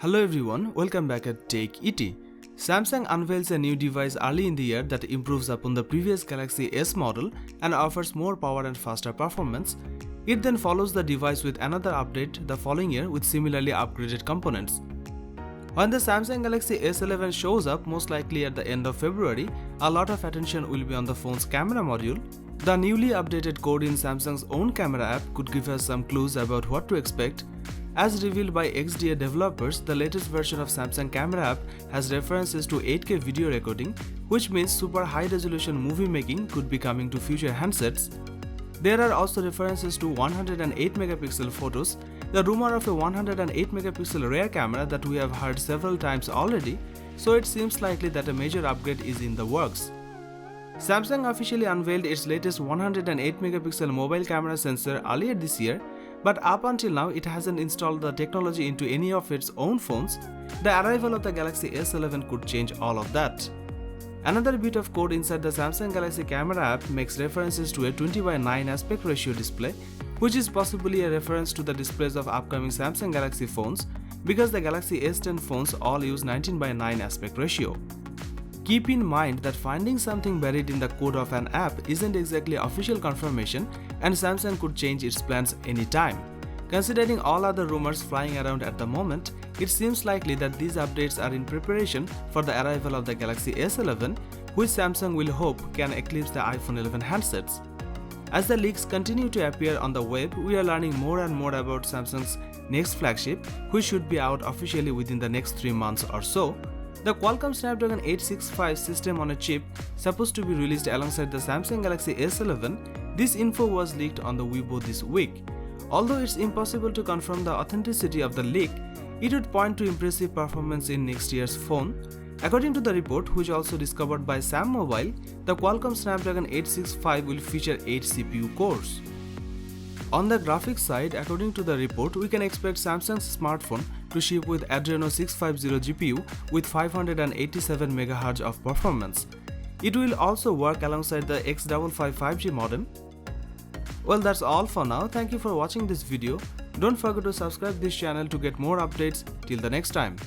Hello everyone, welcome back at Tech ET. Samsung unveils a new device early in the year that improves upon the previous Galaxy S model and offers more power and faster performance. It then follows the device with another update the following year with similarly upgraded components. When the Samsung Galaxy S11 shows up, most likely at the end of February, a lot of attention will be on the phone's camera module. The newly updated code in Samsung's own camera app could give us some clues about what to expect. As revealed by XDA developers, the latest version of Samsung camera app has references to 8K video recording, which means super high-resolution movie making could be coming to future handsets. There are also references to 108MP photos, the rumor of a 108MP rear camera that we have heard several times already, so it seems likely that a major upgrade is in the works. Samsung officially unveiled its latest 108MP mobile camera sensor earlier this year, but up until now it hasn't installed the technology into any of its own phones. The arrival of the Galaxy S11 could change all of that. Another bit of code inside the Samsung Galaxy camera app makes references to a 20:9 aspect ratio display, which is possibly a reference to the displays of upcoming Samsung Galaxy phones because the Galaxy S10 phones all use 19:9 aspect ratio. Keep in mind that finding something buried in the code of an app isn't exactly official confirmation, and Samsung could change its plans anytime. Considering all other rumors flying around at the moment, it seems likely that these updates are in preparation for the arrival of the Galaxy S11, which Samsung will hope can eclipse the iPhone 11 handsets. As the leaks continue to appear on the web, we are learning more and more about Samsung's next flagship, which should be out officially within the next 3 months or so. The Qualcomm Snapdragon 865 system on a chip supposed to be released alongside the Samsung Galaxy S11. This info was leaked on the Weibo this week. Although it's impossible to confirm the authenticity of the leak, it would point to impressive performance in next year's phone. According to the report, which also discovered by Sam Mobile, the Qualcomm Snapdragon 865 will feature 8 CPU cores. On the graphics side, according to the report, we can expect Samsung's smartphone to ship with Adreno 650 GPU with 587 MHz of performance. It will also work alongside the X55 5G modem. Well, that's all for now. Thank you for watching this video. Don't forget to subscribe this channel to get more updates. Till the next time.